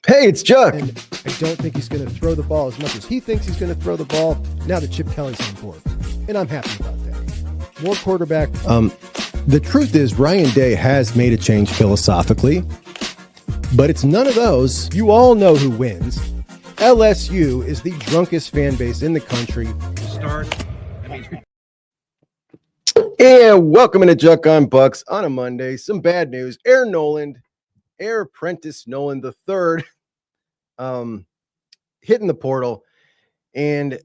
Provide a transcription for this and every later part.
Hey, it's Chuck. And I don't think he's going to throw the ball as much as he thinks he's going to throw the ball now that Chip Kelly's on board. And I'm happy about that. More quarterback. The truth is, Ryan Day has made a change philosophically, but it's none of those. You all know who wins. LSU is the drunkest fan base in the country. And welcome into Juckonbucks on a Monday. Some bad news. Air Apprentice Noland III, hitting the portal, and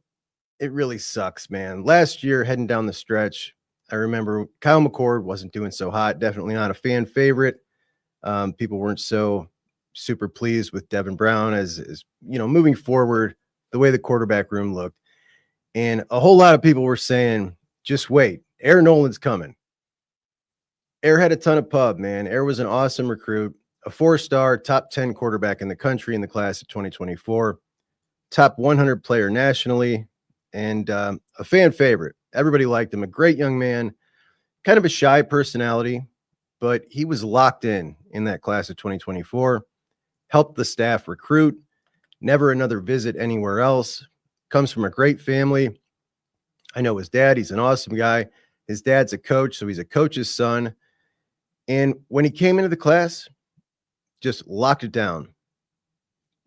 it really sucks, man. Last year, heading down the stretch, I remember Kyle McCord wasn't doing so hot. Definitely not a fan favorite. People weren't so super pleased with Devin Brown as moving forward, the way the quarterback room looked. And a whole lot of people were saying, just wait, Air Noland's coming. Air had a ton of pub, man. Air was an awesome recruit, a 4-star, top 10 quarterback in the country in the class of 2024, top 100 player nationally, and a fan favorite. Everybody liked him. A great young man, kind of a shy personality, but he was locked in that class of 2024, helped the staff recruit, never another visit anywhere else, comes from a great family. I know his dad. He's an awesome guy. His dad's a coach, so he's a coach's son. And when he came into the class, just locked it down.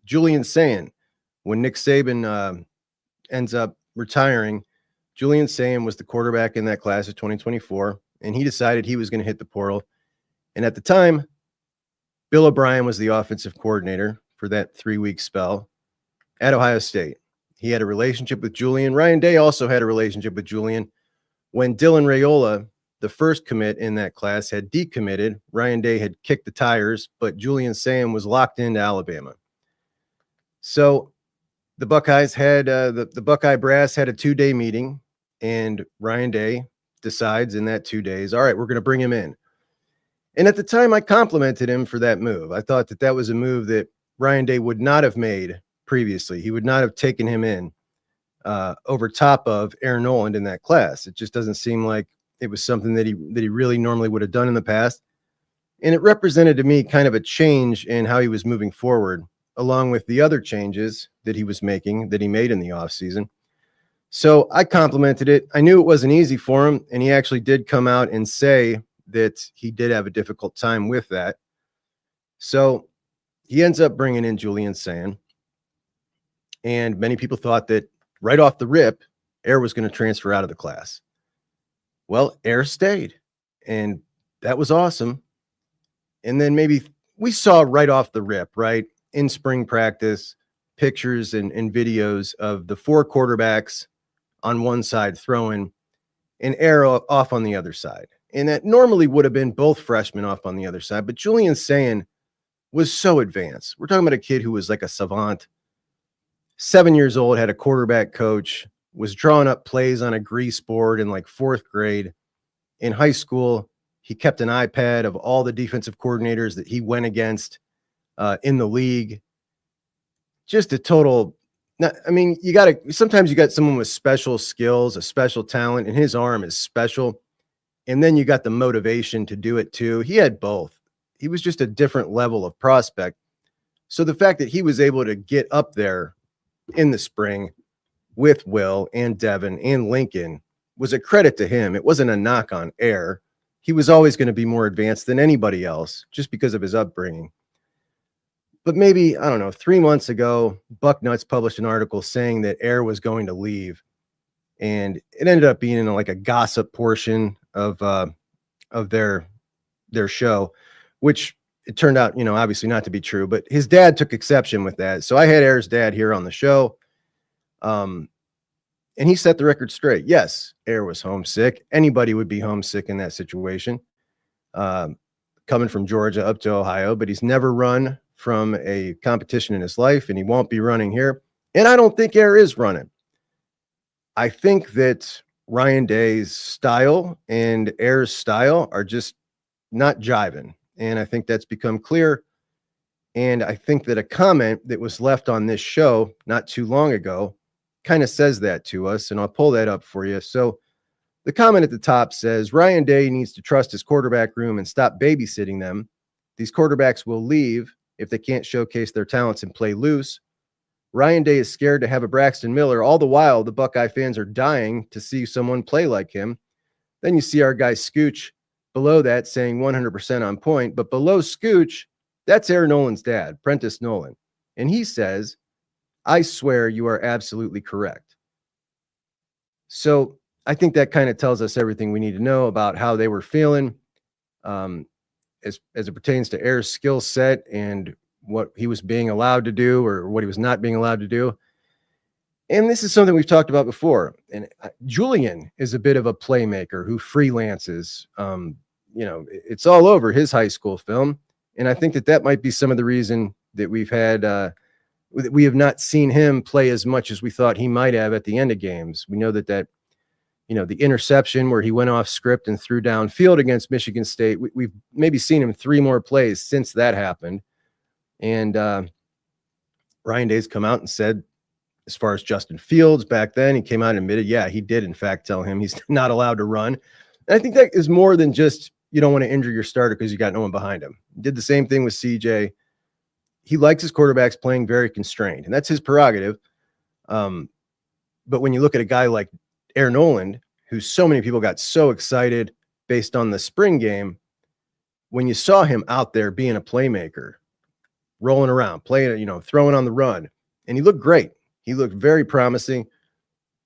Julian Sayin, when Nick Saban ends up retiring, Julian Sayin was the quarterback in that class of 2024, and he decided he was going to hit the portal. And at the time, Bill O'Brien was the offensive coordinator for that 3-week spell at Ohio State. He had a relationship with Julian. Ryan Day also had a relationship with Julian. When Dylan Raiola, the first commit in that class, had decommitted, Ryan Day had kicked the tires, but Julian Sayin was locked into Alabama. So the Buckeyes had the Buckeye brass had a 2-day meeting, and Ryan Day decides in that 2 days, all right, we're going to bring him in. And at the time, I complimented him for that move. I thought that was a move that Ryan Day would not have made previously. He would not have taken him in over top of Aaron Noland in that class. It just doesn't seem like it was something that he really normally would have done in the past. And it represented to me kind of a change in how he was moving forward, along with the other changes that he was making, that he made in the offseason. So I complimented it. I knew it wasn't easy for him, and he actually did come out and say that he did have a difficult time with that. So he ends up bringing in Julian Sayin, and many people thought that right off the rip, Air was going to transfer out of the class. Well, Air stayed, and that was awesome. And then maybe we saw right off the rip, right, in spring practice, pictures and videos of the 4 quarterbacks on one side throwing, and Air off on the other side. And that normally would have been both freshmen off on the other side, but Julian Sayin was so advanced. We're talking about a kid who was like a savant, 7 years old, had a quarterback coach, was drawing up plays on a grease board in like 4th grade. In high school, he kept an iPad of all the defensive coordinators that he went against in the league. Just a total, sometimes you got someone with special skills, a special talent, and his arm is special. And then you got the motivation to do it too. He had both. He was just a different level of prospect. So the fact that he was able to get up there in the spring with Will and Devin and Lincoln was a credit to him. It wasn't a knock on Air. He was always going to be more advanced than anybody else just because of his upbringing. But maybe, 3 months ago, Bucknuts published an article saying that Air was going to leave. And it ended up being in like a gossip portion of their show, which it turned out, obviously not to be true, but his dad took exception with that. So I had Air's dad here on the show. And he set the record straight. Yes, Air was homesick. Anybody would be homesick in that situation, coming from Georgia up to Ohio, but he's never run from a competition in his life, and he won't be running here. And I don't think Air is running. I think that Ryan Day's style and Air's style are just not jiving. And I think that's become clear. And I think that a comment that was left on this show not too long ago kind of says that to us. And I'll pull that up for you. So the comment at the top says, Ryan Day needs to trust his quarterback room and stop babysitting them. These quarterbacks will leave if they can't showcase their talents and play loose. Ryan Day is scared to have a Braxton Miller. All the while, the Buckeye fans are dying to see someone play like him. Then you see our guy Scooch below that saying 100% on point. But below Scooch, that's Aaron Noland's dad, Prentice Noland. And he says, I swear you are absolutely correct. So I think that kind of tells us everything we need to know about how they were feeling as it pertains to Air's skill set and what he was being allowed to do or what he was not being allowed to do. And this is something we've talked about before. And Julian is a bit of a playmaker who freelances. It's all over his high school film. And I think that might be some of the reason that we have not seen him play as much as we thought he might have at the end of games. We know that the interception where he went off script and threw downfield against Michigan State, we've maybe seen him 3 more plays since that happened. And Ryan Day's come out and said, as far as Justin Fields back then, he came out and admitted, yeah, he did in fact tell him he's not allowed to run. And I think that is more than just you don't want to injure your starter because you got no one behind him. He did the same thing with CJ. He likes his quarterbacks playing very constrained, and that's his prerogative. But when you look at a guy like Aaron Noland, who so many people got so excited based on the spring game, when you saw him out there being a playmaker, rolling around, playing, throwing on the run, and he looked great. He looked very promising.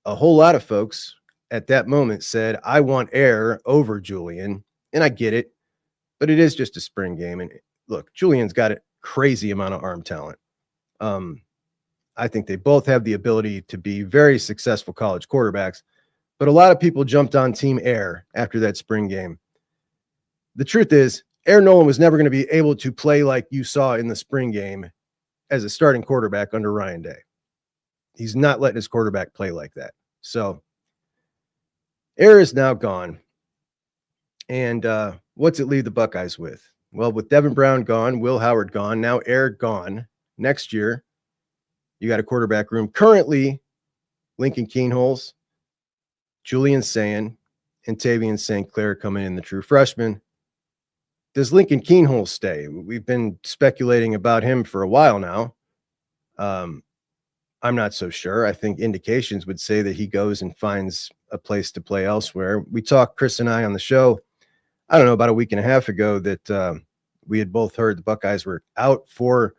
A whole lot of folks at that moment said, I want Air over Julian, and I get it, but it is just a spring game. And look, Julian's got a crazy amount of arm talent. I think they both have the ability to be very successful college quarterbacks, but a lot of people jumped on Team Air after that spring game. The truth is, Air Noland was never going to be able to play like you saw in the spring game as a starting quarterback under Ryan Day. He's not letting his quarterback play like that. So Air is now gone. And what's it leave the Buckeyes with? Well, with Devin Brown gone, Will Howard gone, now Air gone. Next year, you got a quarterback room. Currently, Lincoln Keenholz, Julian Sayin, and Tavian St. Clair coming in, the true freshman. Does Lincoln Keenholz stay? We've been speculating about him for a while now. I'm not so sure. I think indications would say that he goes and finds a place to play elsewhere. We talked, Chris and I, on the show, I don't know, about a week and a half ago that we had both heard the Buckeyes were out for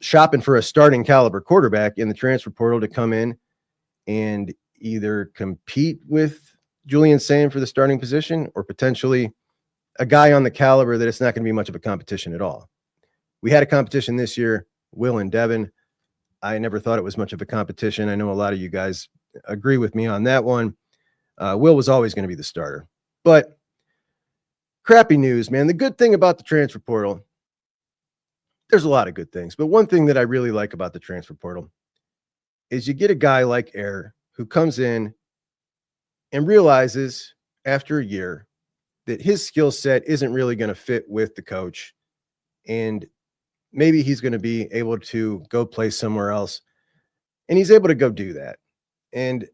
shopping for a starting caliber quarterback in the transfer portal to come in and either compete with Julian Sayin for the starting position or potentially a guy on the caliber that it's not going to be much of a competition at all. We had a competition this year, Will and Devin. I never thought it was much of a competition. I know a lot of you guys agree with me on that one. Will was always going to be the starter. But crappy news, man. The good thing about the transfer portal, there's a lot of good things, but one thing that I really like about the transfer portal is you get a guy like Air who comes in and realizes after a year that his skill set isn't really going to fit with the coach, and maybe he's going to be able to go play somewhere else, and he's able to go do that. And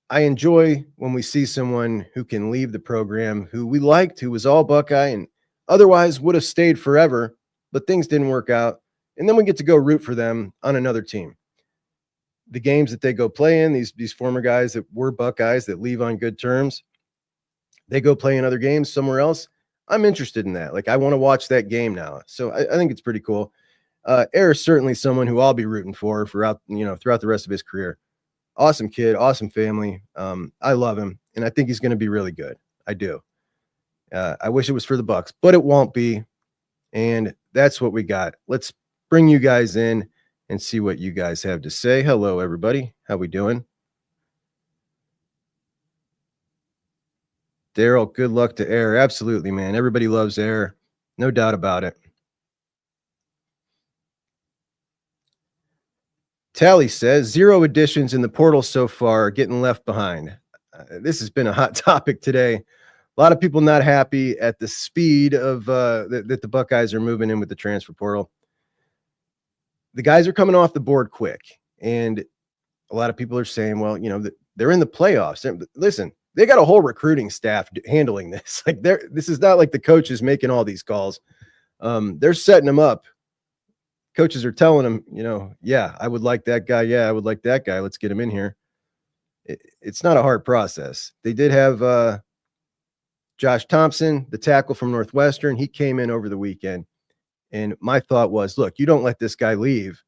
I enjoy when we see someone who can leave the program who we liked, who was all Buckeye and otherwise would have stayed forever, but things didn't work out. And then we get to go root for them on another team. The games that they go play in, these former guys that were Buckeyes that leave on good terms, they go play in other games somewhere else. I'm interested in that. Like, I want to watch that game now. So I think it's pretty cool. Air is certainly someone who I'll be rooting for throughout the rest of his career. Awesome kid, awesome family. I love him, and I think he's going to be really good. I do. I wish it was for the Bucks, but it won't be. And that's what we got. Let's bring you guys in and see what you guys have to say. Hello, everybody. How we doing? Daryl, good luck to Air. Absolutely, man. Everybody loves Air. No doubt about it. Tally says 0 additions in the portal so far, getting left behind. This has been a hot topic today. A lot of people not happy at the speed of that the Buckeyes are moving in with the transfer portal. The guys are coming off the board quick, and a lot of people are saying, well, they're in the playoffs. Listen, they got a whole recruiting staff handling this. Like, this is not like the coach is making all these calls. They're setting them up coaches are telling him, yeah, I would like that guy. Yeah, I would like that guy. Let's get him in here. It's not a hard process. They did have Josh Thompson, the tackle from Northwestern. He came in over the weekend. And my thought was, look, you don't let this guy leave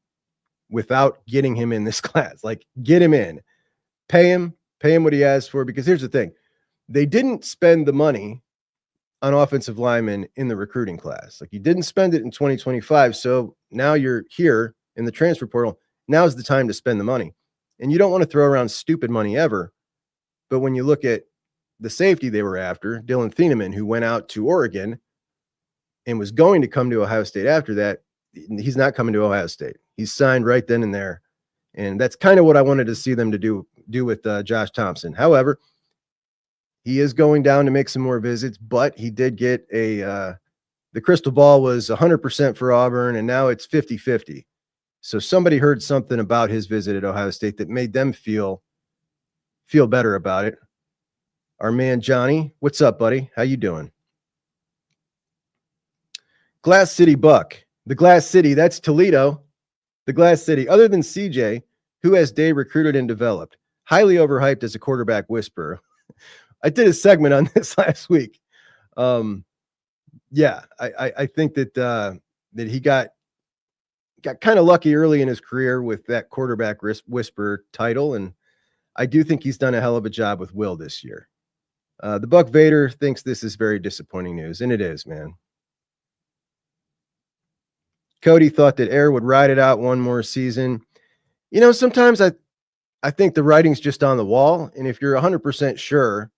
without getting him in this class. Like, get him in, pay him what he asked for. Because here's the thing. They didn't spend the money on offensive linemen in the recruiting class. Like, you didn't spend it in 2025. So now you're here in the transfer portal. Now's the time to spend the money. And you don't want to throw around stupid money ever. But when you look at the safety they were after, Dylan Thieneman, who went out to Oregon and was going to come to Ohio State after that, he's not coming to Ohio State. He's signed right then and there. And that's kind of what I wanted to see them to do with Josh Thompson. However, he is going down to make some more visits, but he did get the crystal ball was 100% for Auburn, and now it's 50-50. So somebody heard something about his visit at Ohio State that made them feel better about it. Our man Johnny, what's up, buddy? How you doing? Glass City Buck. The Glass City, that's Toledo. The Glass City. Other than CJ, who has Day recruited and developed? Highly overhyped as a quarterback whisperer. I did a segment on this last week. Yeah, I think that he got kind of lucky early in his career with that quarterback whisperer title, and I do think he's done a hell of a job with Will this year. The Buck Vader thinks this is very disappointing news, and it is, man. Cody thought that Air would ride it out one more season. Sometimes I think the writing's just on the wall, and if you're 100% sure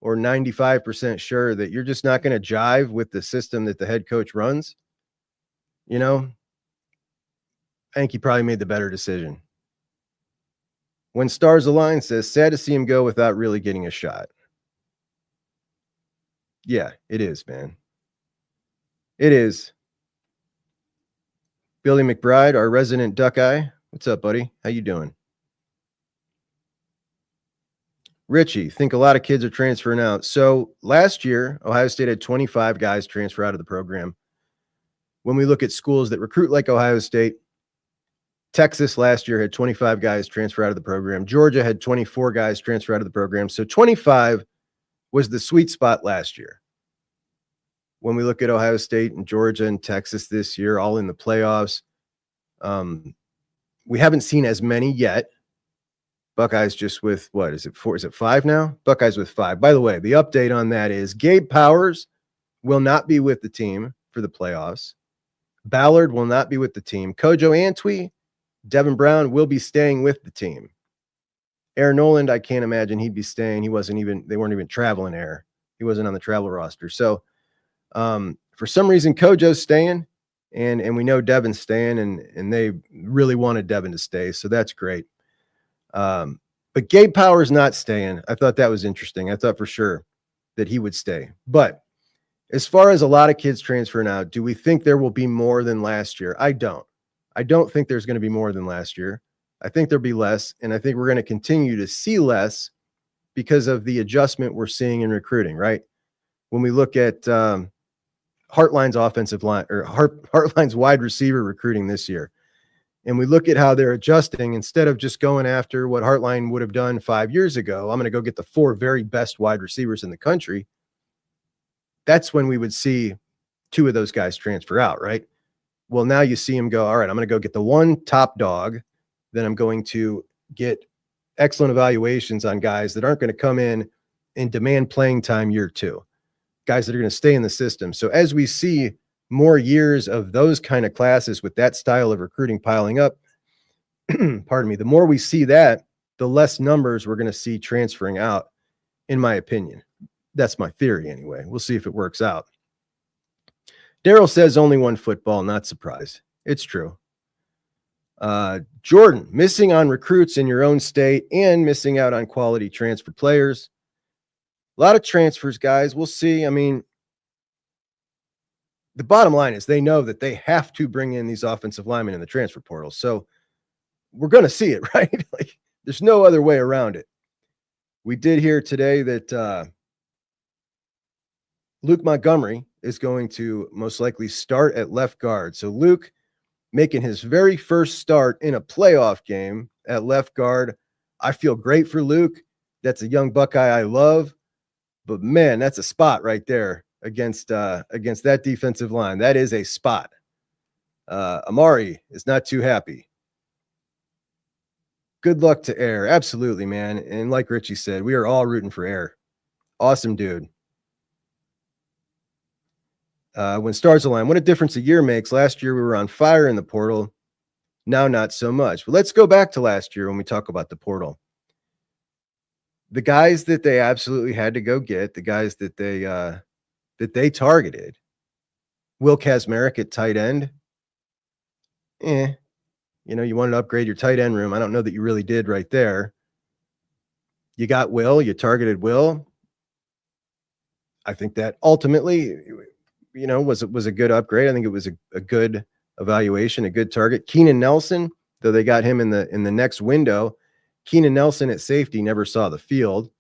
or 95% sure that you're just not going to jive with the system that the head coach runs, I think he probably made the better decision. When Stars Align says, sad to see him go without really getting a shot. Yeah, it is, man. It is. Billy McBride, our resident Duckeye. What's up, buddy? How you doing? Richie, think a lot of kids are transferring out. So last year, Ohio State had 25 guys transfer out of the program. When we look at schools that recruit like Ohio State, Texas last year had 25 guys transfer out of the program. Georgia had 24 guys transfer out of the program. So 25 was the sweet spot last year. When we look at Ohio State and Georgia and Texas this year, all in the playoffs, we haven't seen as many yet. Buckeyes just with, what is it, 4? Is it 5 now? Buckeyes with 5. By the way, the update on that is Gabe Powers will not be with the team for the playoffs. Ballard will not be with the team. Kojo Antwi, Devin Brown will be staying with the team. Air Noland, I can't imagine he'd be staying. They weren't even traveling Air. He wasn't on the travel roster. So for some reason, Kojo's staying, and we know Devin's staying, and they really wanted Devin to stay. So that's great. But Gabe Powers not staying. I thought that was interesting. I thought for sure that he would stay. But as far as a lot of kids transferring out, do we think there will be more than last year? I don't think there's going to be more than last year. I think there'll be less, and I think we're going to continue to see less because of the adjustment we're seeing in recruiting, right? When we look at Heartline's offensive line or Heartline's wide receiver recruiting this year, and we look at how they're adjusting, instead of just going after what Heartline would have done 5 years ago, I'm going to go get the 4 very best wide receivers in the country. That's when we would see 2 of those guys transfer out, right? Well, now you see him go, all right, I'm going to go get the 1 top dog. Then I'm going to get excellent evaluations on guys that aren't going to come in and demand playing time year 2, guys that are going to stay in the system. So as we see more years of those kind of classes with that style of recruiting piling up, pardon me, the more we see that, the less numbers we're going to see transferring out, in my opinion. That's my theory anyway. We'll see if it works out. Daryl says only 1 football, not surprised. It's true. Jordan, missing on recruits in your own state and missing out on quality transfer players. A lot of transfers, guys. We'll see. I mean, the bottom line is they know that they have to bring in these offensive linemen in the transfer portal. So we're going to see it, right? Like, there's no other way around it. We did hear today that Luke Montgomery is going to most likely start at left guard. So Luke making his very first start in a playoff game at left guard. I feel great for Luke. That's a young Buckeye I love. But man, that's a spot right there against that defensive line. That is a spot. Amari is not too happy. Good luck to Air. Absolutely, man. And like Richie said, we are all rooting for Air. Awesome dude. When stars align, what a difference a year makes. Last year we were on fire in the portal. Now not so much. But let's go back to last year when we talk about the portal. The guys that they absolutely had to go get, the guys that they targeted. Will Kazmarek at tight end. You wanted to upgrade your tight end room. I don't know that you really did right there. You got Will. You targeted Will. I think that ultimately, was a good upgrade. I think it was a good evaluation, a good target. Keenan Nelson, though they got him in the next window. Keenan Nelson at safety never saw the field.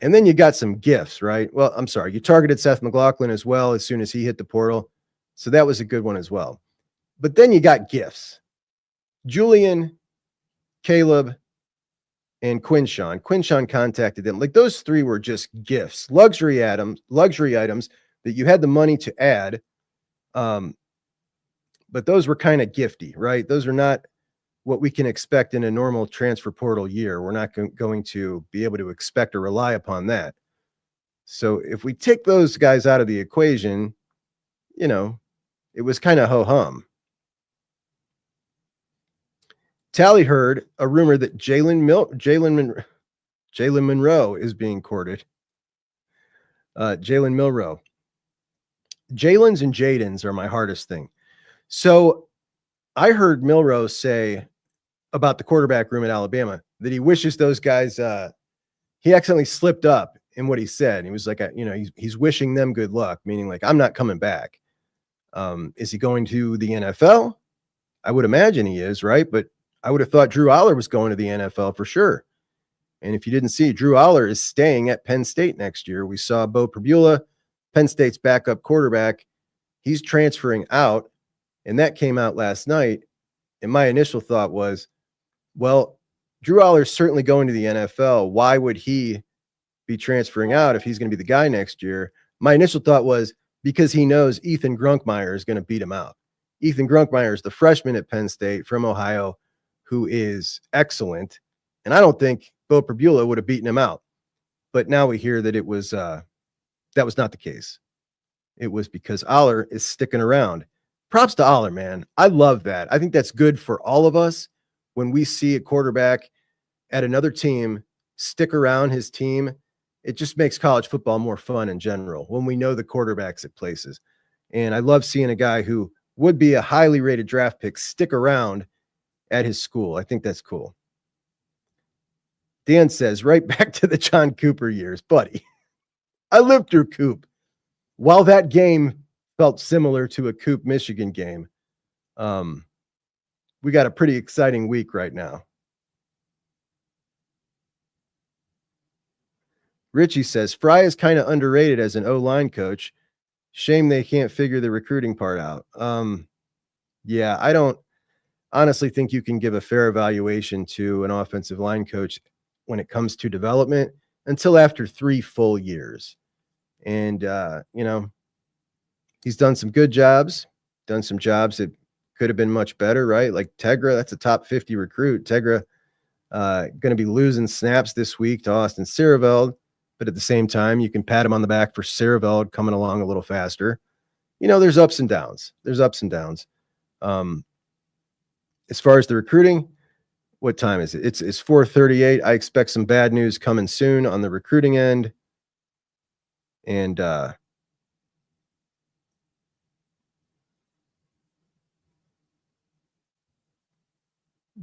And then you got some gifts, right? Well, I'm sorry. You targeted Seth McLaughlin as well as soon as he hit the portal. So that was a good one as well. But then you got gifts. Julian, Caleb, and Quinshawn. Quinshawn contacted them. Like those three were just gifts, luxury items that you had the money to add. But those were kind of gifty, right? Those are not what we can expect in a normal transfer portal year. We're not going to be able to expect or rely upon that. So if we take those guys out of the equation, it was kind of ho-hum. Tally heard a rumor that Jalen Monroe is being courted. Jalen Milroe. Jalen's and Jaden's are my hardest thing. So I heard Milroe say about the quarterback room at Alabama that he wishes those guys, he accidentally slipped up in what he said. He was like, he's wishing them good luck, meaning like, I'm not coming back. Is he going to the NFL? I would imagine he is, right? But I would have thought Drew Aller was going to the NFL for sure. And if you didn't see, Drew Aller is staying at Penn State next year. We saw Bo Pribula, Penn State's backup quarterback. He's transferring out, and that came out last night. And my initial thought was, well, Drew Aller's certainly going to the NFL. Why would he be transferring out if he's going to be the guy next year? My initial thought was because he knows Ethan Grunkmeyer is going to beat him out. Ethan Grunkmeyer is the freshman at Penn State from Ohio who is excellent. And I don't think Bo Pribula would have beaten him out. But now we hear that that was not the case. It was because Aller is sticking around. Props to Aller, man. I love that. I think that's good for all of us when we see a quarterback at another team stick around his team. It just makes college football more fun in general when we know the quarterbacks at places. And I love seeing a guy who would be a highly rated draft pick stick around at his school. I think that's cool. Dan says, right back to the John Cooper years, buddy. I lived through Coop. While that game felt similar to a Coop Michigan game, we got a pretty exciting week right now. Richie says, Fry is kind of underrated as an O-line coach. Shame they can't figure the recruiting part out. Yeah, I don't honestly think you can give a fair evaluation to an offensive line coach when it comes to development until after 3 full years. And, he's done some good jobs, done some jobs that could have been much better, right? Like Tegra, that's a top 50 recruit. Tegra going to be losing snaps this week to Austin Sierreveld, but at the same time, you can pat him on the back for Sierreveld coming along a little faster. There's ups and downs. As far as the recruiting, what time is it? It's 4:38. I expect some bad news coming soon on the recruiting end. And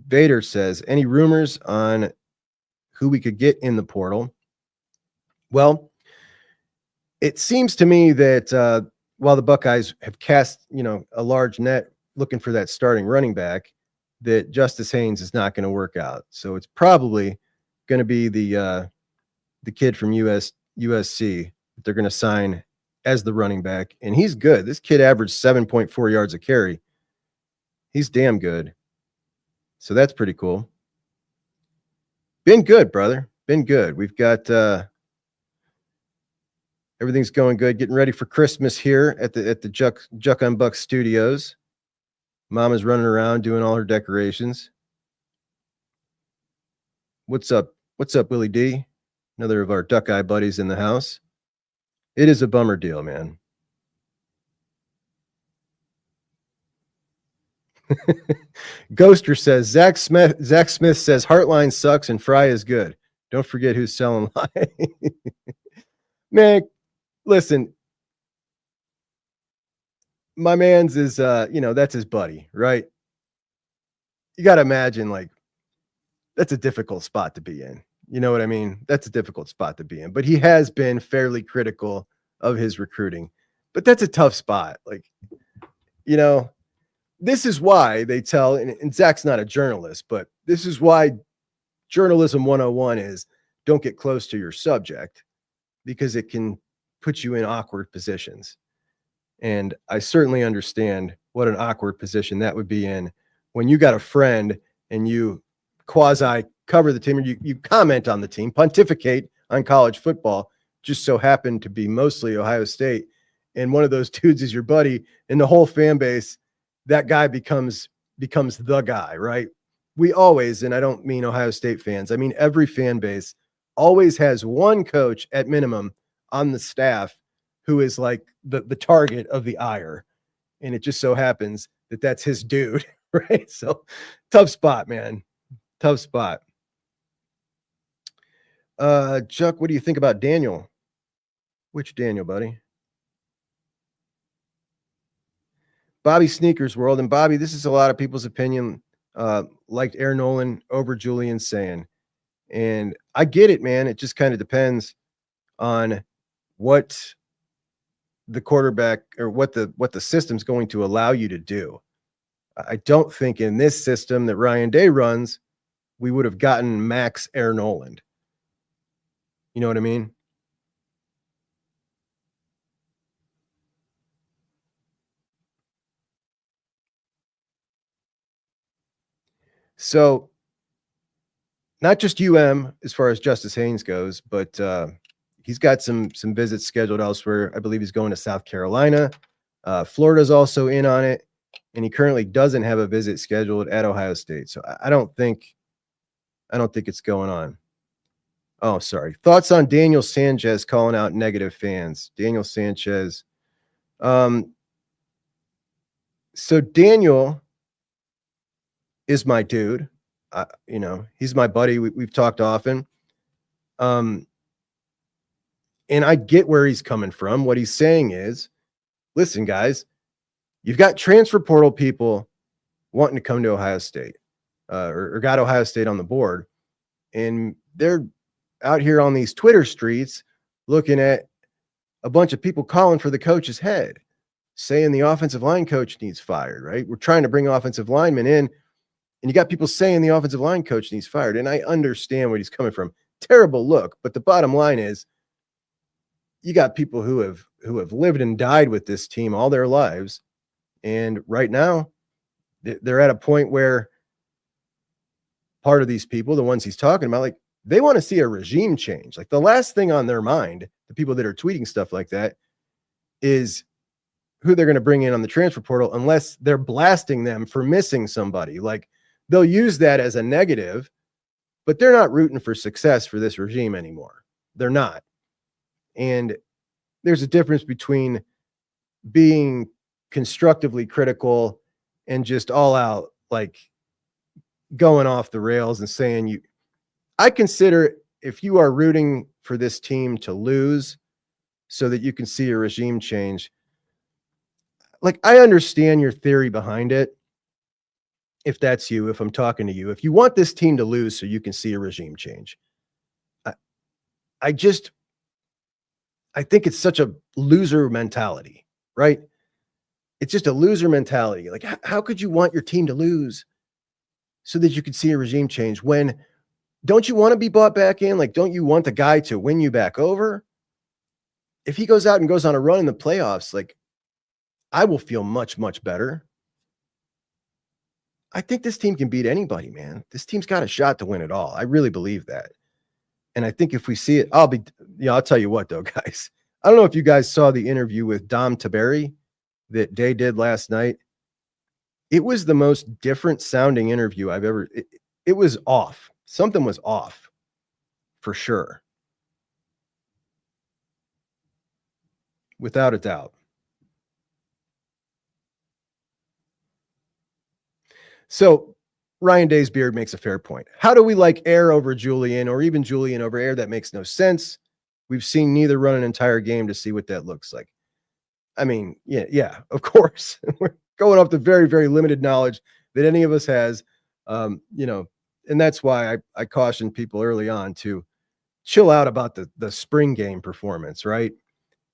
Vader says, any rumors on who we could get in the portal? Well, it seems to me that while the Buckeyes have cast, a large net looking for that starting running back, that Justice Haynes is not going to work out. So it's probably going to be the kid from USC that they're going to sign as the running back. And he's good. This kid averaged 7.4 yards a carry He's damn good. So that's pretty cool. Been good, brother. Been good. We've got everything's going good. Getting ready for Christmas here at the Juckonbucks studios. Mama's running around doing all her decorations. What's up? What's up, Willie D? Another of our Duck Eye buddies in the house. It is a bummer deal, man. Ghoster says Zach Smith says Heartline sucks and Fry is good. Don't forget who's selling lie. Man, listen. My man's is that's his buddy, right? You got to imagine, like, that's a difficult spot to be in. You know what I mean? That's a difficult spot to be in. But he has been fairly critical of his recruiting. But that's a tough spot. Like, this is why they tell, and Zach's not a journalist, but this is why journalism 101 is don't get close to your subject, because it can put you in awkward positions. And I certainly understand what an awkward position that would be in when you got a friend and you quasi cover the team, or you comment on the team, pontificate on college football, just so happen to be mostly Ohio State. And one of those dudes is your buddy, and the whole fan base, that guy becomes the guy, right? We always, and I don't mean Ohio State fans, I mean every fan base always has one coach at minimum on the staff who is like the target of the ire. And it just so happens that that's his dude, right? So tough spot, man. Tough spot. Chuck, what do you think about Daniel? Which Daniel, buddy? Bobby Sneakers World. And Bobby, this is a lot of people's opinion. Liked Air Noland over Julian Sand. And I get it, man. It just kind of depends on what the quarterback or what the system's going to allow you to do. I don't think in this system that Ryan Day runs, we would have gotten Max Air Noland. You know what I mean? So not just as far as Justice Haynes goes, but he's got some visits scheduled elsewhere. I believe he's going to South Carolina. Florida's also in on it, and he currently doesn't have a visit scheduled at Ohio State. So I don't think it's going on. Oh, sorry. Thoughts on Daniel Sanchez calling out negative fans? Daniel Sanchez. So Daniel is my dude. He's my buddy. We've talked often. And I get where he's coming from. What he's saying is, listen, guys, you've got transfer portal people wanting to come to Ohio State, or got Ohio State on the board. And they're out here on these Twitter streets looking at a bunch of people calling for the coach's head, saying the offensive line coach needs fired, right? We're trying to bring offensive linemen in, and you got people saying the offensive line coach needs fired. And I understand where he's coming from. Terrible look. But the bottom line is, you got people who have lived and died with this team all their lives. And right now, they're at a point where part of these people, the ones he's talking about, like, they want to see a regime change. Like, the last thing on their mind, the people that are tweeting stuff like that, is who they're going to bring in on the transfer portal, unless they're blasting them for missing somebody. Like, they'll use that as a negative, but they're not rooting for success for this regime anymore. They're not. And there's a difference between being constructively critical and just all out, like, going off the rails and saying I consider, if you are rooting for this team to lose so that you can see a regime change, like, I understand your theory behind it. If that's you, if I'm talking to you, if you want this team to lose so you can see a regime change, I think it's such a loser mentality, right? It's just a loser mentality. Like, how could you want your team to lose so that you could see a regime change? When don't you want to be bought back in? Like, don't you want the guy to win you back over? If he goes out and goes on a run in the playoffs, like, I will feel much, much better. I think this team can beat anybody, man. This team's got a shot to win it all. I really believe that. And I think if we see it, I'll tell you what though, guys. I don't know if you guys saw the interview with Dom Taberi that Day did last night. It was the most different sounding interview I've ever, it was off. Something was off for sure. Without a doubt. So Ryan Daysbeard makes a fair point. How do we like Air over Julian or even Julian over Air? That makes no sense. We've seen neither run an entire game to see what that looks like. I mean, yeah, of course. We're going off the very, very limited knowledge that any of us has, and that's why I cautioned people early on to chill out about the spring game performance, right?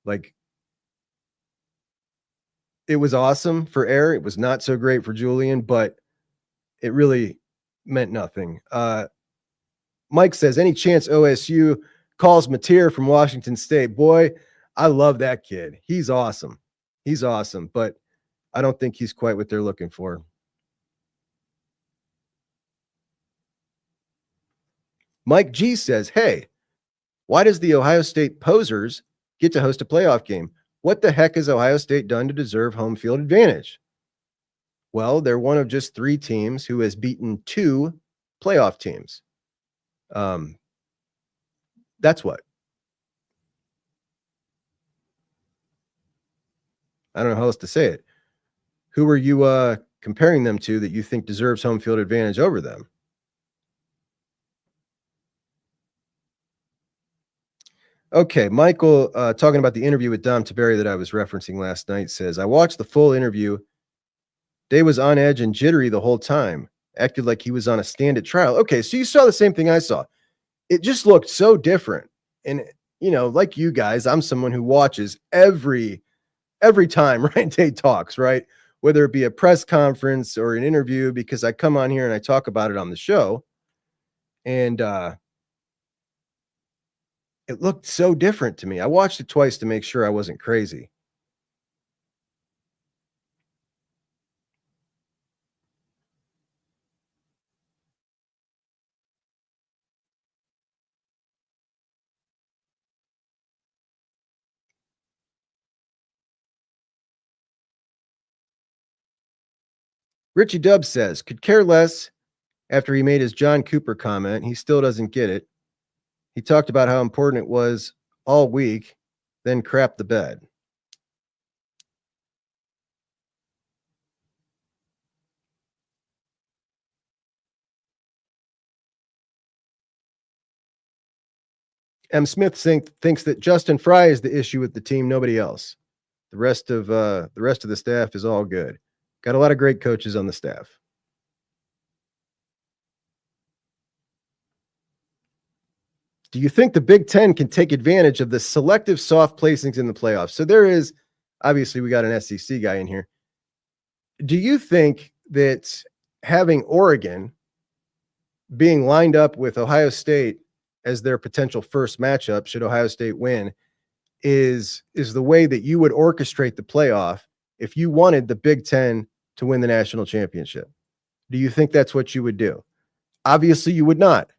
Like, it was awesome for Air. It was not so great for Julian, but it really meant nothing. Mike says, any chance OSU calls Mateer from Washington State? Boy, I love that kid. He's awesome. He's awesome, but I don't think he's quite what they're looking for. Mike G says, hey, why does the Ohio State Posers get to host a playoff game? What the heck has Ohio State done to deserve home field advantage? Well, they're one of just 3 teams who has beaten 2 playoff teams. That's what. I don't know how else to say it. Who are you comparing them to that you think deserves home field advantage over them? Okay, Michael, talking about the interview with Dom Taberi that I was referencing last night, says, I watched the full interview. Day was on edge and jittery the whole time. Acted like he was on a stand at trial. Okay, so you saw the same thing I saw. It just looked so different. And, like you guys, I'm someone who watches every time Ryan Day talks, right? Whether it be a press conference or an interview, because I come on here and I talk about it on the show. And it looked so different to me. I watched it twice to make sure I wasn't crazy. Richie Dubs says, could care less after he made his John Cooper comment. He still doesn't get it. He talked about how important it was all week, then crapped the bed. M. Smith thinks that Justin Fry is the issue with the team, nobody else. The rest of the staff is all good. Got a lot of great coaches on the staff. Do you think the Big Ten can take advantage of the selective soft placings in the playoffs? So there is, obviously, we got an SEC guy in here. Do you think that having Oregon being lined up with Ohio State as their potential first matchup, should Ohio State win, is the way that you would orchestrate the playoff if you wanted the Big Ten to win the national championship? Do you think that's what you would do? Obviously, you would not.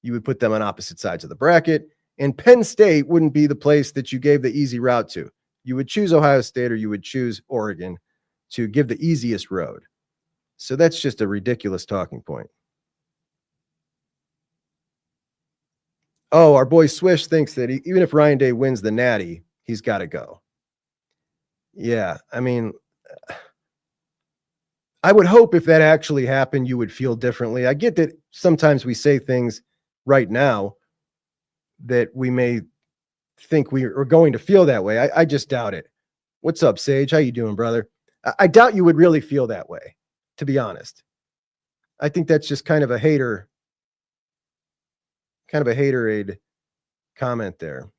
You would put them on opposite sides of the bracket, and Penn State wouldn't be the place that you gave the easy route to. You would choose Ohio State or you would choose Oregon to give the easiest road. So that's just a ridiculous talking point. Oh, our boy Swish thinks that even if Ryan Day wins the Natty, he's got to go. Yeah, I mean, I would hope if that actually happened, you would feel differently. I get that sometimes we say things right now that we may think we are going to feel that way. I just doubt it. What's up, Sage? How you doing, brother? I doubt you would really feel that way, to be honest. I think that's just kind of a haterade comment there.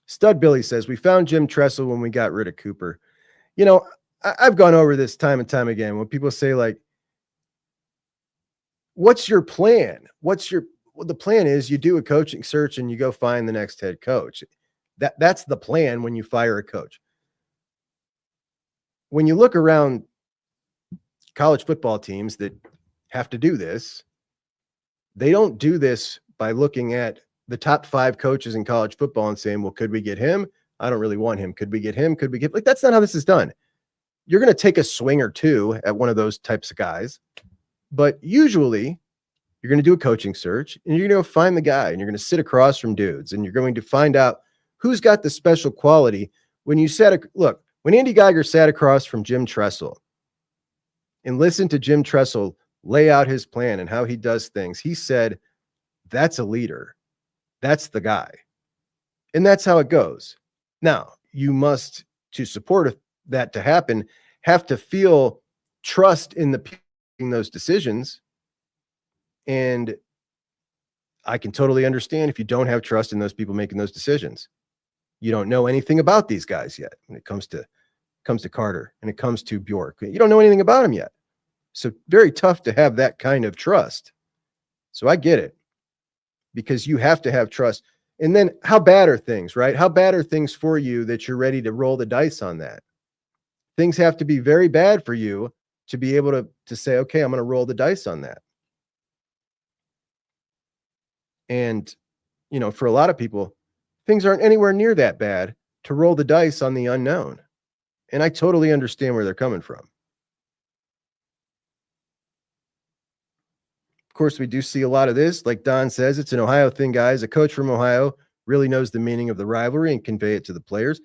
Stud Billy says, we found Jim Tressel when we got rid of Cooper. I've gone over this time and time again when people say, like, what's your plan? The plan is you do a coaching search and you go find the next head coach. That's the plan when you fire a coach. When you look around college football teams that have to do this, they don't do this by looking at the top 5 coaches in college football and saying, well, could we get him? I don't really want him. Could we get him? Could we get, like, that's not how this is done. You're going to take a swing or two at one of those types of guys, but usually you're going to do a coaching search and you're going to go find the guy and you're going to sit across from dudes and you're going to find out who's got the special quality. When you when Andy Geiger sat across from Jim Tressel and listened to Jim Tressel lay out his plan and how he does things, he said, that's a leader. That's the guy. And that's how it goes. Now, you must, to support that to happen, have to feel trust in the people making those decisions. And I can totally understand if you don't have trust in those people making those decisions. You don't know anything about these guys yet when it comes to Carter and it comes to Bjork. You don't know anything about them yet. So very tough to have that kind of trust. So I get it, because you have to have trust. And then how bad are things, right? How bad are things for you that you're ready to roll the dice on that? Things have to be very bad for you to be able to say, okay, I'm going to roll the dice on that. And, for a lot of people, things aren't anywhere near that bad to roll the dice on the unknown. And I totally understand where they're coming from. Of course, we do see a lot of this. Like Don says, it's an Ohio thing, guys. A coach from Ohio really knows the meaning of the rivalry and convey it to the players.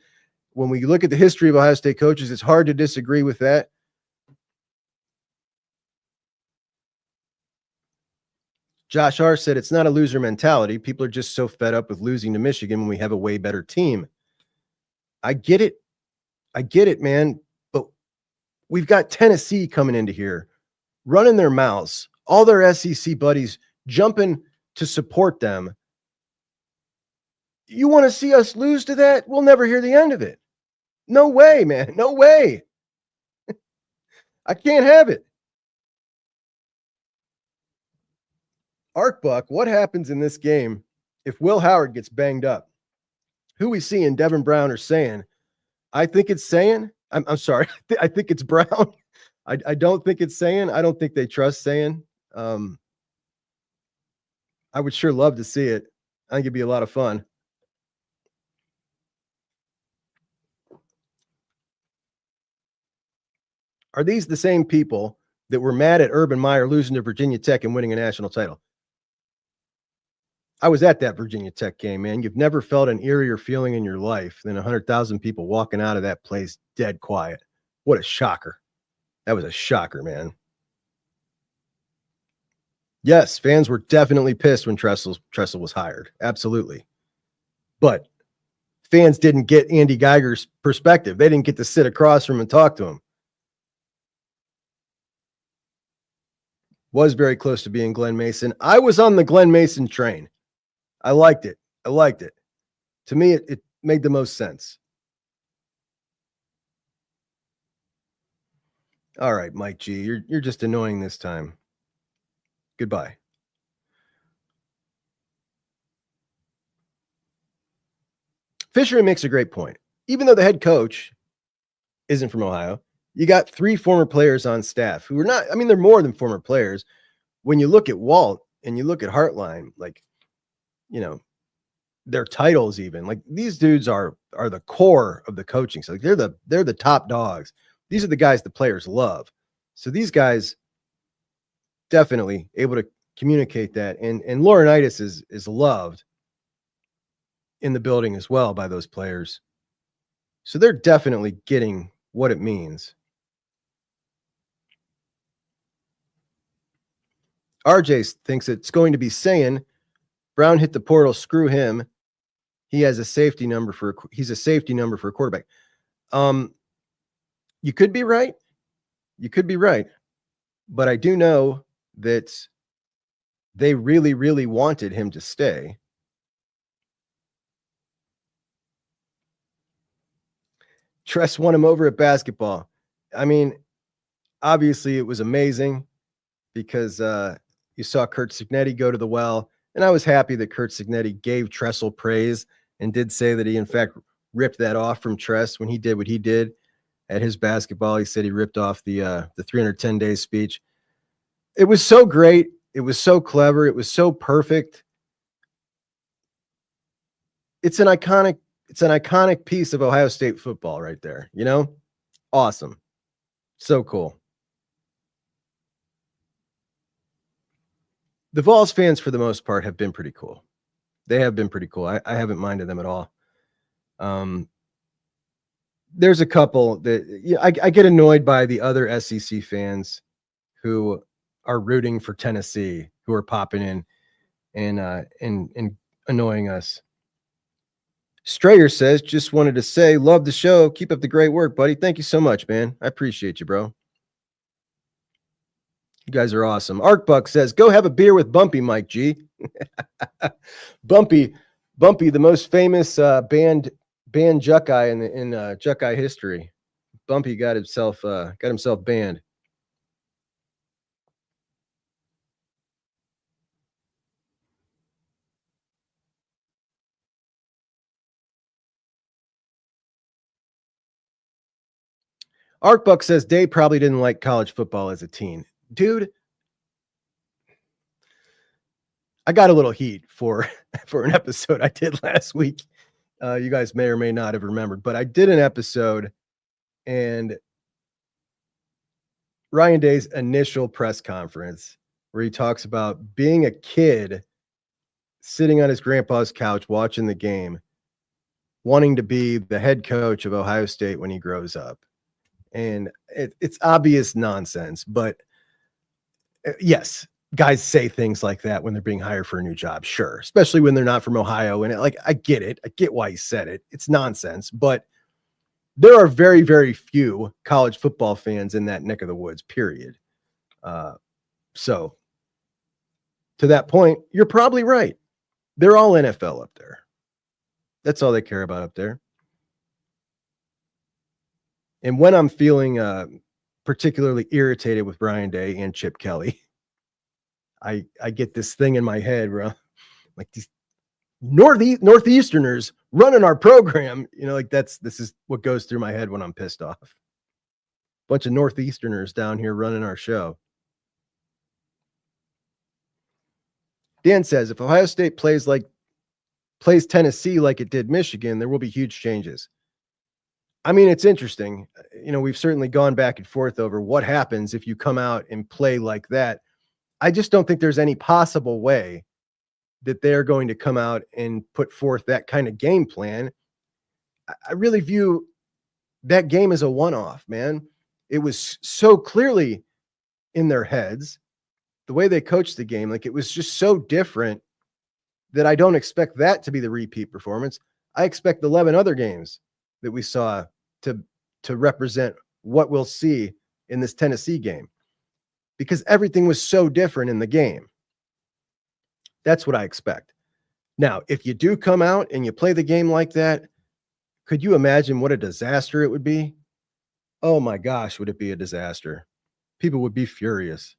When we look at the history of Ohio State coaches, it's hard to disagree with that. Josh R. said it's not a loser mentality. People are just so fed up with losing to Michigan when we have a way better team. I get it. I get it, man. But we've got Tennessee coming into here, running their mouths, all their SEC buddies jumping to support them. You want to see us lose to that? We'll never hear the end of it. No way, man. No way. I can't have it. Arkbuck, what happens in this game if Will Howard gets banged up? Who we see in Devin Brown or saying? I think it's saying. I'm sorry. I think it's Brown. I don't think it's saying. I don't think they trust saying. I would sure love to see it. I think it'd be a lot of fun. Are these the same people that were mad at Urban Meyer losing to Virginia Tech and winning a national title? I was at that Virginia Tech game, man. You've never felt an eerier feeling in your life than 100,000 people walking out of that place dead quiet. What a shocker. That was a shocker, man. Yes, fans were definitely pissed when Tressel was hired. Absolutely. But fans didn't get Andy Geiger's perspective. They didn't get to sit across from him and talk to him. Was very close to being Glenn Mason. I was on the Glenn Mason train. I liked it. To me, it made the most sense. All right, Mike G, you're just annoying this time. Goodbye. Fisher makes a great point. Even though the head coach isn't from Ohio, you got 3 former players on staff who are not, they're more than former players. When you look at Walt and you look at Hartline, their titles even, like, these dudes are the core of the coaching. So they're the top dogs. These are the guys the players love. So these guys definitely able to communicate that. And Laurinaitis is loved in the building as well by those players. So they're definitely getting what it means. RJ thinks it's going to be saying Brown hit the portal, screw him. He's a safety number for a quarterback. You could be right. But I do know that they really, really wanted him to stay. Tress won him over at basketball. Obviously it was amazing because you saw Kurt Cignetti go to the well, and I was happy that Kurt Cignetti gave Tressel praise and did say that he, in fact, ripped that off from Tress when he did what he did. at his basketball. He said he ripped off the 310 days speech. It was so great. It was so clever. It was so perfect. It's an iconic piece of Ohio State football right there, you know? Awesome. So cool. The Vols fans, for the most part, have been pretty cool. They have been pretty cool. I haven't minded them at all. There's a couple that I get annoyed by the other SEC fans who are rooting for Tennessee, who are popping in and annoying us. Strayer says, just wanted to say, love the show. Keep up the great work, buddy. Thank you so much, man. I appreciate you, bro. You guys are awesome. Arcbuck says, go have a beer with Bumpy, Mike G. Bumpy, the most famous band Juckeye in Juckeye history. Bumpy got himself banned. Arcbuck says Dave probably didn't like college football as a teen. Dude, I got a little heat for an episode I did last week. You guys may or may not have remembered, but I did an episode, and Ryan Day's initial press conference where he talks about being a kid sitting on his grandpa's couch watching the game, wanting to be the head coach of Ohio State when he grows up. And it's obvious nonsense, but yes, guys say things like that when they're being hired for a new job. Sure. Especially when they're not from Ohio. And I get it. I get why he said it. It's nonsense, but there are very, very few college football fans in that neck of the woods, period. So to that point, you're probably right. They're all NFL up there. That's all they care about up there. And when I'm feeling particularly irritated with Ryan Day and Chip Kelly, I get this thing in my head where I'm like, these Northeasterners running our program, like this is what goes through my head when I'm pissed off. Bunch of Northeasterners down here running our show. Dan says, if Ohio State plays Tennessee like it did Michigan, there will be huge changes. I mean, it's interesting. We've certainly gone back and forth over what happens if you come out and play like that. I just don't think there's any possible way that they're going to come out and put forth that kind of game plan. I really view that game as a one-off, man. It was so clearly in their heads, the way they coached the game, like it was just so different that I don't expect that to be the repeat performance. I expect 11 other games that we saw to represent what we'll see in this Tennessee game, because everything was so different in the game. That's what I expect. Now, if you do come out and you play the game like that, could you imagine what a disaster it would be? Oh my gosh, would it be a disaster? People would be furious.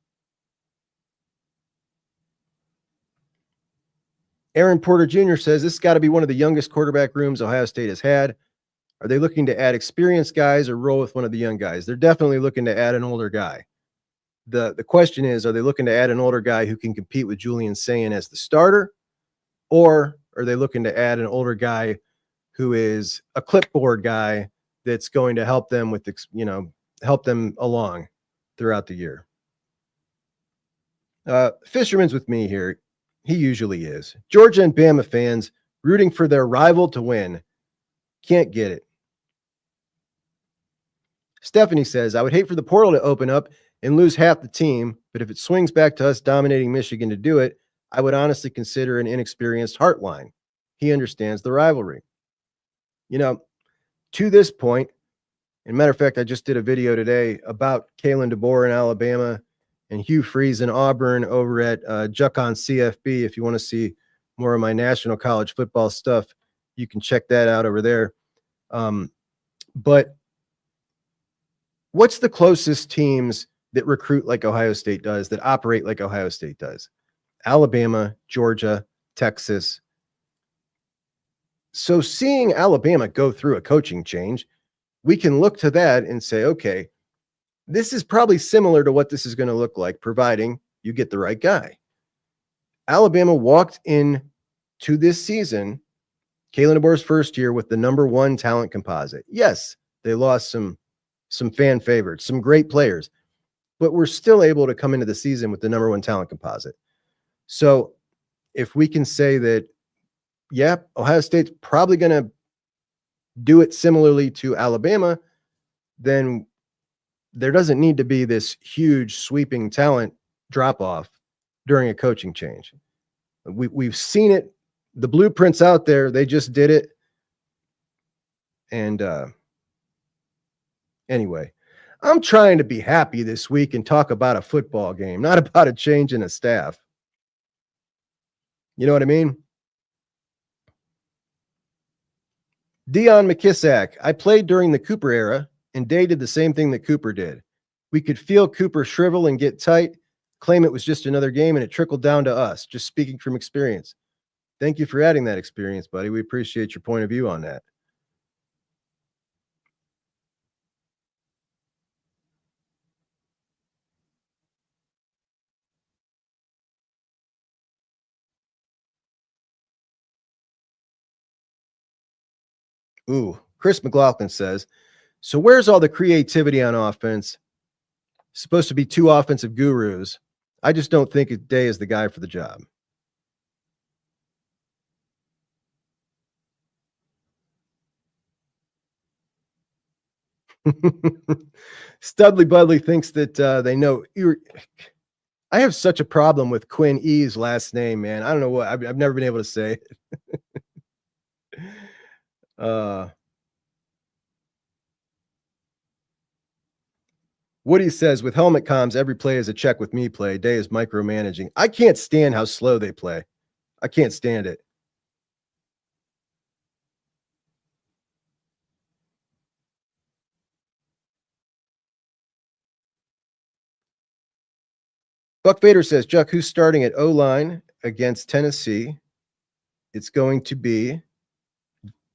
Aaron Porter Jr. says this has got to be one of the youngest quarterback rooms Ohio State has had. Are they looking to add experienced guys or roll with one of the young guys? They're definitely looking to add an older guy. The question is, are they looking to add an older guy who can compete with Julian Sayin as the starter? Or are they looking to add an older guy who is a clipboard guy that's going to help them with, help them along throughout the year? Fisherman's with me here. He usually is. Georgia and Bama fans rooting for their rival to win. Can't get it. Stephanie says, I would hate for the portal to open up and lose half the team, but if it swings back to us dominating Michigan to do it, I would honestly consider an inexperienced Hartline. He understands the rivalry. To this point, and matter of fact, I just did a video today about Kalen DeBoer in Alabama and Hugh Freeze in Auburn over at Juckonbucks CFB. If you want to see more of my national college football stuff, you can check that out over there. But what's the closest teams that recruit like Ohio State does, that operate like Ohio State does? Alabama, Georgia, Texas. So seeing Alabama go through a coaching change, we can look to that and say, okay, this is probably similar to what this is going to look like, providing you get the right guy. Alabama walked in to this season, Kalen DeBoer's first year, with the number one talent composite. Yes, they lost some fan favorites, some great players, but we're still able to come into the season with the number one talent composite. So if we can say that, yeah, Ohio State's probably going to do it similarly to Alabama, then there doesn't need to be this huge sweeping talent drop off during a coaching change. We've seen it. The blueprint's out there. They just did it. And anyway, I'm trying to be happy this week and talk about a football game, not about a change in a staff. You know what I mean? Dion McKissack. I played during the Cooper era, and Day did the same thing that Cooper did. We could feel Cooper shrivel and get tight, claim it was just another game, and it trickled down to us, just speaking from experience. Thank you for adding that experience, buddy. We appreciate your point of view on that. Ooh, Chris McLaughlin says, so where's all the creativity on offense? Supposed to be two offensive gurus. I just don't think Day is the guy for the job. Studley Budley thinks that they know. I have such a problem with Quinn E's last name, man. I don't know what. I've never been able to say it. Woody says, with helmet comms, every play is a check with me play. Day is micromanaging. I can't stand how slow they play. I can't stand it. Buck Vader says, Juck, who's starting at O-line against Tennessee? It's going to be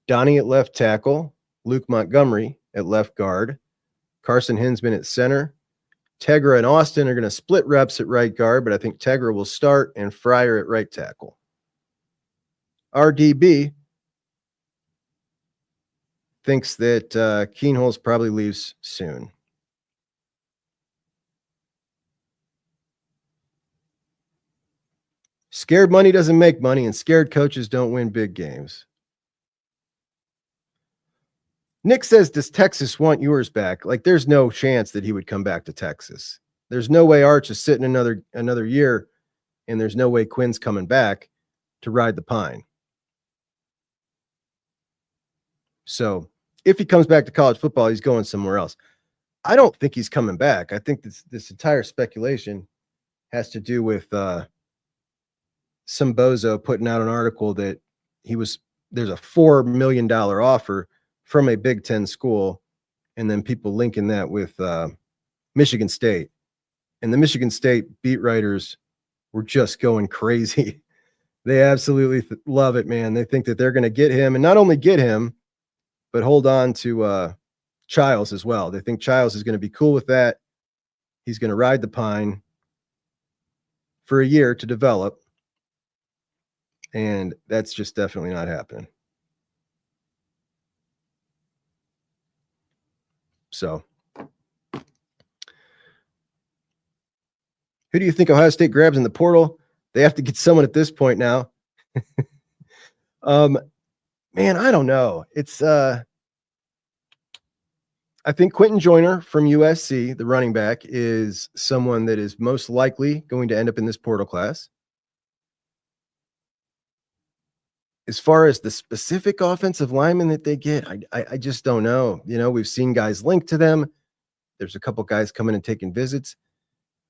Donnie at left tackle, Luke Montgomery at left guard, Carson Hinsman at center. Tegra and Austin are going to split reps at right guard, but I think Tegra will start and Fryer at right tackle. RDB thinks that Keenholz probably leaves soon. Scared money doesn't make money, and scared coaches don't win big games. Nick says, does Texas want yours back? Like, there's no chance that he would come back to Texas. There's no way Arch is sitting another year, and there's no way Quinn's coming back to ride the pine. So if he comes back to college football, he's going somewhere else. I don't think he's coming back. I think this entire speculation has to do with some bozo putting out an article that there's a $4 million offer from a Big Ten school, and then people linking that with Michigan State. And the Michigan State beat writers were just going crazy. They absolutely love it, man. They think that they're going to get him, and not only get him, but hold on to Childs as well. They think Childs is going to be cool with that. He's going to ride the pine for a year to develop, and that's just definitely not happening. So, who do you think Ohio State grabs in the portal? They have to get someone at this point now. Man, I don't know. It's I think Quentin Joyner from USC, the running back, is someone that is most likely going to end up in this portal class. As far as the specific offensive linemen that they get, I just don't know. You know, we've seen guys linked to them. There's a couple guys coming and taking visits.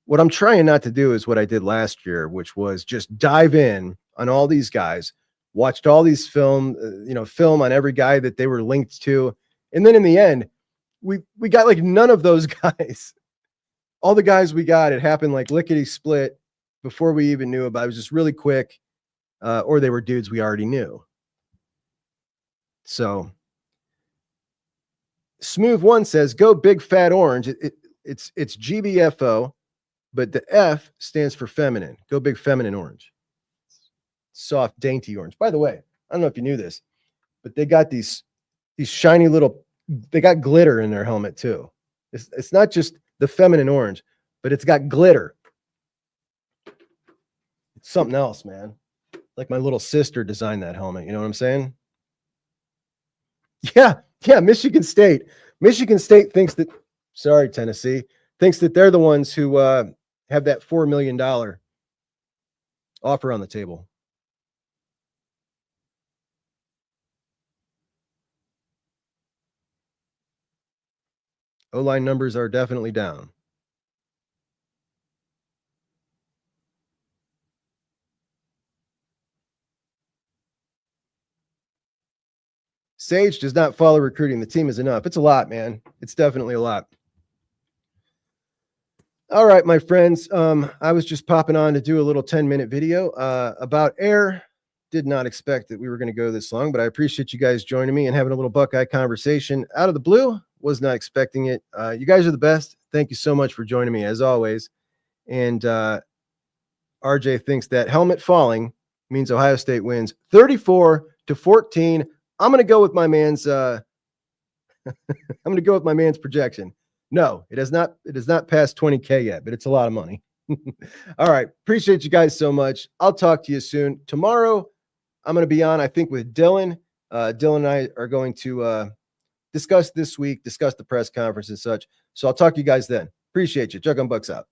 What I'm trying not to do is what I did last year, which was just dive in on all these guys, watched all these film on every guy that they were linked to. And then in the end, we got like none of those guys. All the guys we got, it happened like lickety split before we even knew about it. It was just really quick. Or they were dudes we already knew. So Smooth One says, go big fat orange. It's GBFO, but the F stands for feminine. Go big feminine orange. Soft, dainty orange. By the way, I don't know if you knew this, but they got these shiny little, they got glitter in their helmet too. It's not just the feminine orange, but it's got glitter. It's something else, man. Like my little sister designed that helmet. You know what I'm saying? Yeah. Michigan State. Michigan State thinks that, sorry, Tennessee, thinks that they're the ones who have that $4 million offer on the table. O-line numbers are definitely down. Sage does not follow recruiting. The team is enough. It's a lot, man. It's definitely a lot. All right, my friends. I was just popping on to do a little 10-minute video about air. Did not expect that we were going to go this long, but I appreciate you guys joining me and having a little Buckeye conversation out of the blue. Was not expecting it. You guys are the best. Thank you so much for joining me as always. And RJ thinks that helmet falling means Ohio State wins 34-14. I'm going to go with my man's I'm going to go with my man's projection. No, it has not passed 20K yet, but it's a lot of money. All right. Appreciate you guys so much. I'll talk to you soon. Tomorrow, I'm going to be on, I think, with Dylan. Dylan and I are going to discuss this week, discuss the press conference and such. So I'll talk to you guys then. Appreciate you. Juckonbucks out.